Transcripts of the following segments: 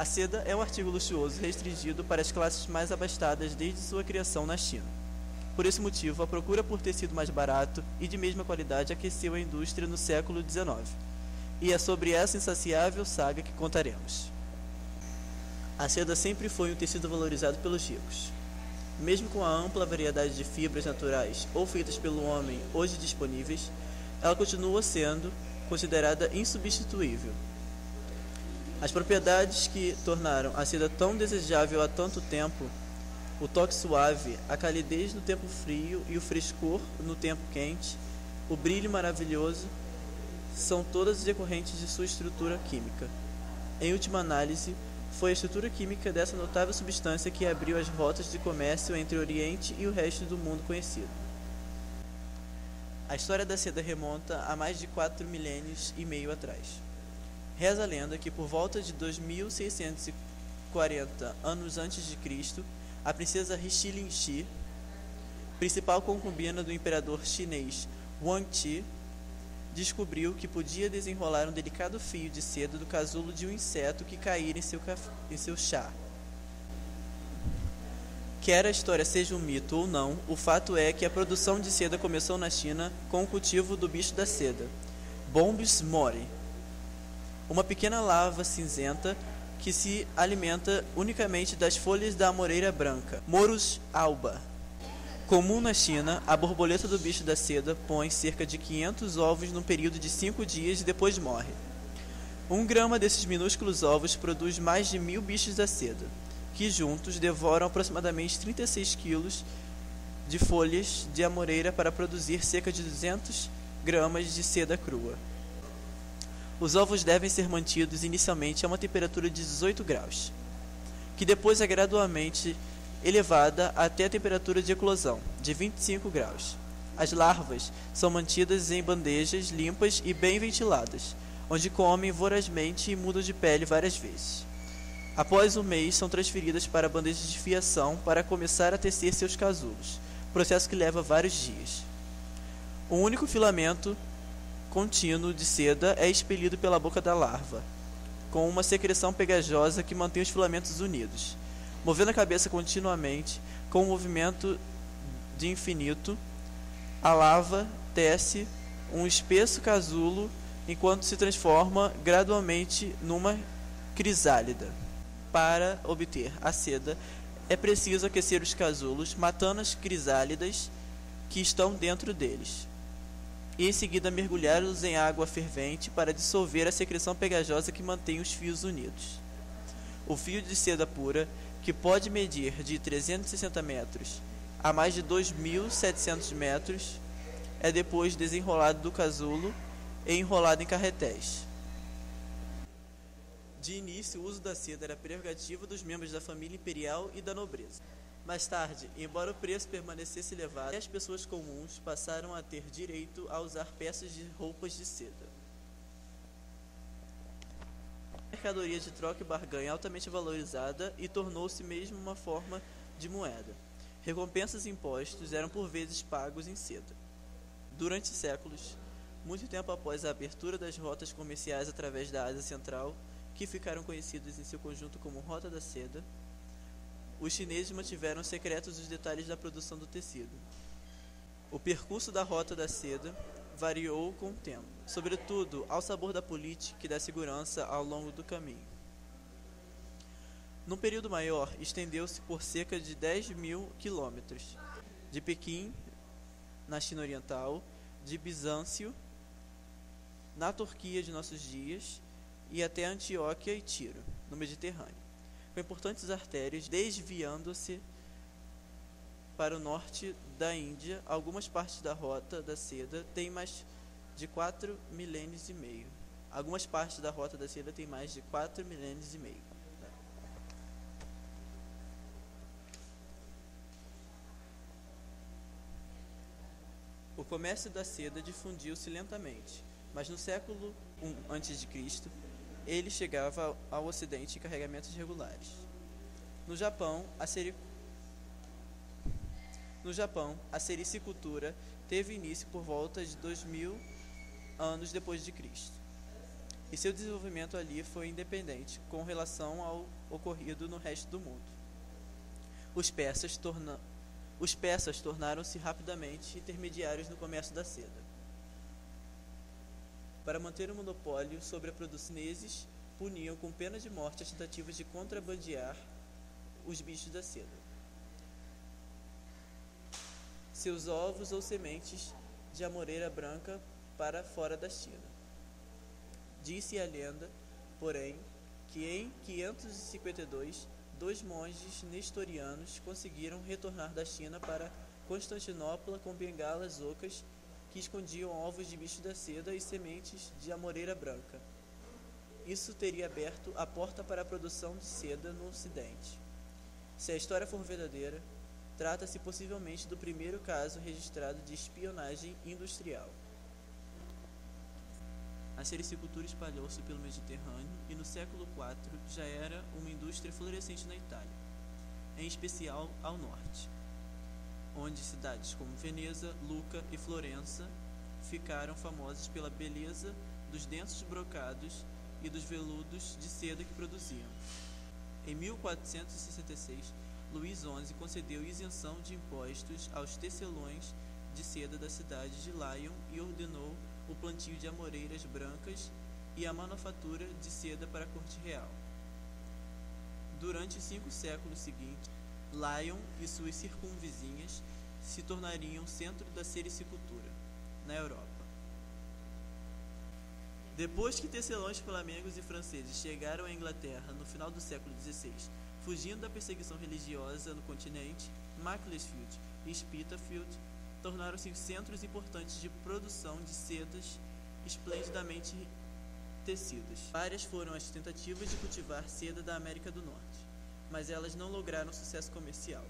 seda é um artigo luxuoso restringido para as classes mais abastadas desde sua criação na China. Por esse motivo, a procura por tecido mais barato e de mesma qualidade aqueceu a indústria no século XIX. E é sobre essa insaciável saga que contaremos. A seda sempre foi um tecido valorizado pelos ricos. Mesmo com a ampla variedade de fibras naturais ou feitas pelo homem hoje disponíveis, ela continua sendo considerada insubstituível. As propriedades que tornaram a seda tão desejável há tanto tempo, o toque suave, a calidez no tempo frio e o frescor no tempo quente, o brilho maravilhoso, são todas decorrentes de sua estrutura química. Em última análise, foi a estrutura química dessa notável substância que abriu as rotas de comércio entre o Oriente e o resto do mundo conhecido. A história da seda remonta a mais de 4 milênios e meio atrás. Reza a lenda que por volta de 2640 anos antes de Cristo, a princesa Rixi, principal concubina do imperador chinês Huang Ti, descobriu que podia desenrolar um delicado fio de seda do casulo de um inseto que caíra em seu chá. Quer a história seja um mito ou não, o fato é que a produção de seda começou na China com o cultivo do bicho da seda, Bombus mori, uma pequena larva cinzenta que se alimenta unicamente das folhas da amoreira branca, Morus alba. Comum na China, a borboleta do bicho da seda põe cerca de 500 ovos num período de 5 dias e depois morre. 1 grama desses minúsculos ovos produz mais de 1000 bichos da seda, que juntos devoram aproximadamente 36 quilos de folhas de amoreira para produzir cerca de 200 gramas de seda crua. Os ovos devem ser mantidos inicialmente a uma temperatura de 18 graus, que depois é gradualmente elevada até a temperatura de eclosão, de 25 graus. As larvas são mantidas em bandejas limpas e bem ventiladas, onde comem vorazmente e mudam de pele várias vezes. Após um mês, são transferidas para bandejas de fiação para começar a tecer seus casulos, processo que leva vários dias. Um único filamento contínuo de seda é expelido pela boca da larva, com uma secreção pegajosa que mantém os filamentos unidos. Movendo a cabeça continuamente, com um movimento de infinito, a larva tece um espesso casulo enquanto se transforma gradualmente numa crisálida. Para obter a seda, é preciso aquecer os casulos, matando as crisálidas que estão dentro deles, e em seguida mergulhá-los em água fervente para dissolver a secreção pegajosa que mantém os fios unidos. O fio de seda pura, que pode medir de 360 metros a mais de 2.700 metros, é depois desenrolado do casulo e enrolado em carretéis. De início, o uso da seda era prerrogativa dos membros da família imperial e da nobreza. Mais tarde, embora o preço permanecesse elevado, as pessoas comuns passaram a ter direito a usar peças de roupas de seda. A mercadoria de troca e barganha altamente valorizada e tornou-se mesmo uma forma de moeda. Recompensas e impostos eram por vezes pagos em seda. Durante séculos, muito tempo após a abertura das rotas comerciais através da Ásia Central, que ficaram conhecidas em seu conjunto como Rota da Seda, os chineses mantiveram secretos os detalhes da produção do tecido. O percurso da Rota da Seda variou com o tempo, sobretudo ao sabor da política e da segurança ao longo do caminho. Num período maior, estendeu-se por cerca de 10.000 quilômetros, de Pequim, na China Oriental, de Bizâncio, na Turquia de nossos dias, e até Antioquia e Tiro, no Mediterrâneo, com importantes artérias desviando-se para o norte da Índia. Algumas partes da Rota da Seda têm mais de 4 milênios e meio. Algumas partes da Rota da Seda têm mais de 4 milênios e meio. O comércio da seda difundiu-se lentamente, mas no século I a.C., ele chegava ao Ocidente em carregamentos regulares. No Japão, a sericicultura teve início por volta de 2000 anos depois de Cristo. e seu desenvolvimento ali foi independente com relação ao ocorrido no resto do mundo. Os persas tornaram-se rapidamente intermediários no comércio da seda. Para manter o monopólio sobre a produção, os chineses puniam com pena de morte as tentativas de contrabandear os bichos da seda, seus ovos ou sementes de amoreira branca para fora da China. Disse a lenda, porém, que em 552, 2 monges nestorianos conseguiram retornar da China para Constantinopla com bengalas ocas que escondiam ovos de bicho da seda e sementes de amoreira branca. Isso teria aberto a porta para a produção de seda no Ocidente. Se a história for verdadeira, trata-se possivelmente do primeiro caso registrado de espionagem industrial. A sericicultura espalhou-se pelo Mediterrâneo e no século IV já era uma indústria florescente na Itália, em especial ao norte, onde cidades como Veneza, Lucca e Florença ficaram famosas pela beleza dos densos brocados e dos veludos de seda que produziam. Em 1466, Luís XI concedeu isenção de impostos aos tecelões de seda da cidade de Lyon e ordenou o plantio de amoreiras brancas e a manufatura de seda para a corte real. Durante os 5 séculos seguintes, Lyon e suas circunvizinhas se tornariam centro da sericicultura na Europa. Depois que tecelões flamengos e franceses chegaram à Inglaterra no final do século XVI, fugindo da perseguição religiosa no continente, Macclesfield e Spitalfield tornaram-se centros importantes de produção de sedas esplendidamente tecidas. Várias foram as tentativas de cultivar seda da América do Norte, mas elas não lograram sucesso comercial.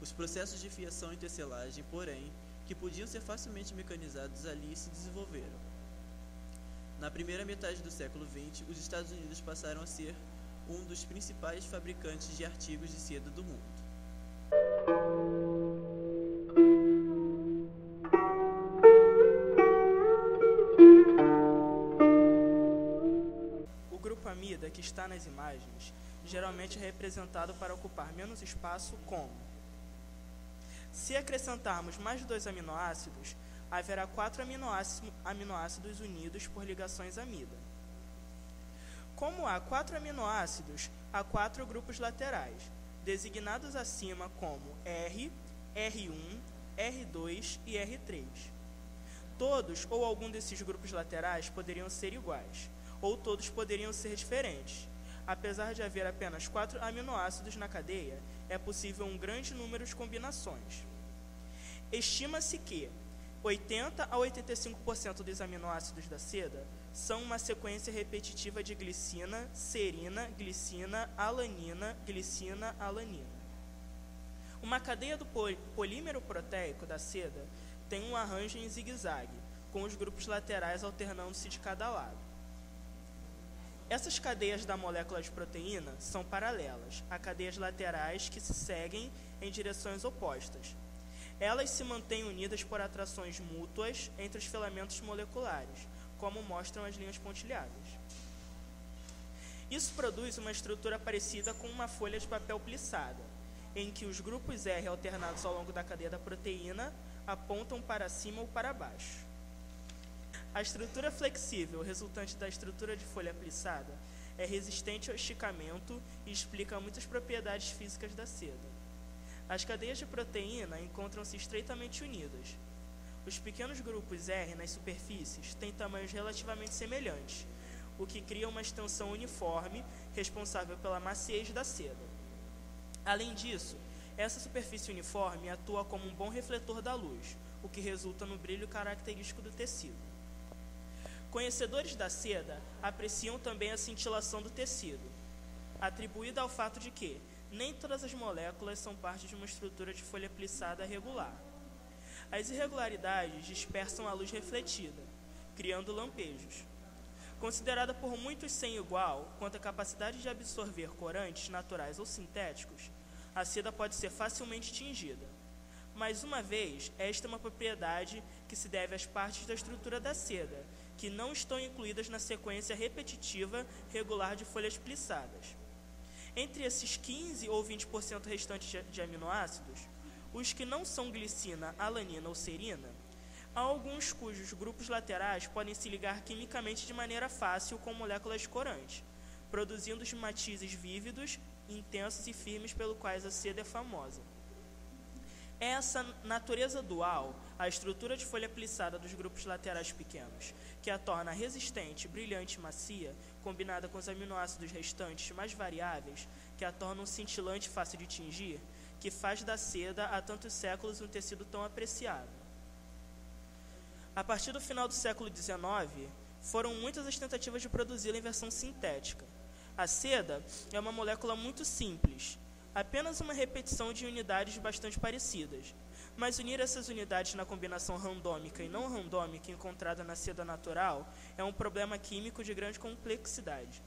Os processos de fiação e tecelagem, porém, que podiam ser facilmente mecanizados ali se desenvolveram. Na primeira metade do século XX, os Estados Unidos passaram a ser um dos principais fabricantes de artigos de seda do mundo. O grupo amida que está nas imagens geralmente é representado para ocupar menos espaço como: se acrescentarmos mais 2 aminoácidos, haverá 4 aminoácidos unidos por ligações amida. Como há 4 aminoácidos, há 4 grupos laterais, designados acima como R, R1, R2 e R3. Todos ou algum desses grupos laterais poderiam ser iguais, ou todos poderiam ser diferentes. Apesar de haver apenas 4 aminoácidos na cadeia, é possível um grande número de combinações. Estima-se que 80 a 85% dos aminoácidos da seda são uma sequência repetitiva de glicina, serina, glicina, alanina, glicina, alanina. Uma cadeia do polímero proteico da seda tem um arranjo em zigue-zague, com os grupos laterais alternando-se de cada lado. Essas cadeias da molécula de proteína são paralelas a cadeias laterais que se seguem em direções opostas. Elas se mantêm unidas por atrações mútuas entre os filamentos moleculares, como mostram as linhas pontilhadas. Isso produz uma estrutura parecida com uma folha de papel plissada, em que os grupos R alternados ao longo da cadeia da proteína apontam para cima ou para baixo. A estrutura flexível resultante da estrutura de folha plissada é resistente ao esticamento e explica muitas propriedades físicas da seda. As cadeias de proteína encontram-se estreitamente unidas. Os pequenos grupos R nas superfícies têm tamanhos relativamente semelhantes, o que cria uma extensão uniforme responsável pela maciez da seda. Além disso, essa superfície uniforme atua como um bom refletor da luz, o que resulta no brilho característico do tecido. Conhecedores da seda apreciam também a cintilação do tecido, atribuída ao fato de que nem todas as moléculas são parte de uma estrutura de folha plissada regular. As irregularidades dispersam a luz refletida, criando lampejos. Considerada por muitos sem igual quanto à capacidade de absorver corantes naturais ou sintéticos, a seda pode ser facilmente tingida. Mais uma vez, esta é uma propriedade que se deve às partes da estrutura da seda, que não estão incluídas na sequência repetitiva regular de folhas plissadas. Entre esses 15 ou 20% restantes de aminoácidos, os que não são glicina, alanina ou serina, há alguns cujos grupos laterais podem se ligar quimicamente de maneira fácil com moléculas corantes, produzindo os matizes vívidos, intensos e firmes pelo quais a seda é famosa. É essa natureza dual, a estrutura de folha plissada dos grupos laterais pequenos, que a torna resistente, brilhante e macia, combinada com os aminoácidos restantes mais variáveis, que a tornam cintilante e fácil de tingir, que faz da seda há tantos séculos um tecido tão apreciado. A partir do final do século XIX, foram muitas as tentativas de produzi-la em versão sintética. A seda é uma molécula muito simples, apenas uma repetição de unidades bastante parecidas, mas unir essas unidades na combinação randômica e não randômica encontrada na seda natural é um problema químico de grande complexidade.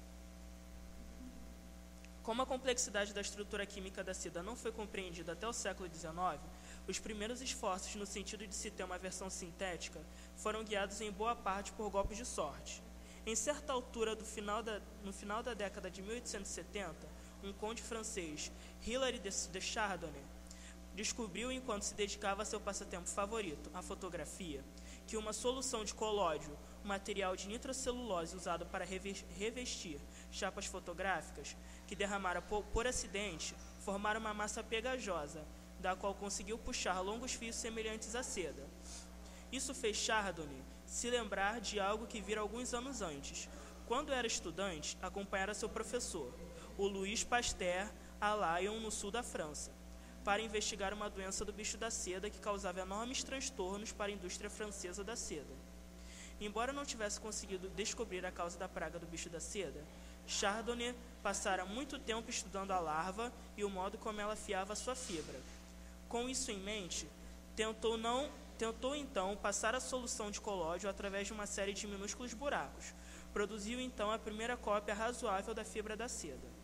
Como a complexidade da estrutura química da seda não foi compreendida até o século XIX, os primeiros esforços no sentido de se ter uma versão sintética foram guiados em boa parte por golpes de sorte. Em certa altura no final da década de 1870, um conde francês, Hilary de Chardonnay, descobriu, enquanto se dedicava a seu passatempo favorito, a fotografia, que uma solução de colódio, um material de nitrocelulose usado para revestir chapas fotográficas, que derramara por acidente, formara uma massa pegajosa, da qual conseguiu puxar longos fios semelhantes à seda. Isso fez Chardonnay se lembrar de algo que vira alguns anos antes, quando era estudante, acompanhara seu professor, o Louis Pasteur, a Lyon, no sul da França, para investigar uma doença do bicho da seda que causava enormes transtornos para a indústria francesa da seda. Embora não tivesse conseguido descobrir a causa da praga do bicho da seda, Chardonnay passara muito tempo estudando a larva e o modo como ela afiava sua fibra. Com isso em mente, tentou então passar a solução de colódio através de uma série de minúsculos buracos. Produziu então a primeira cópia razoável da fibra da seda.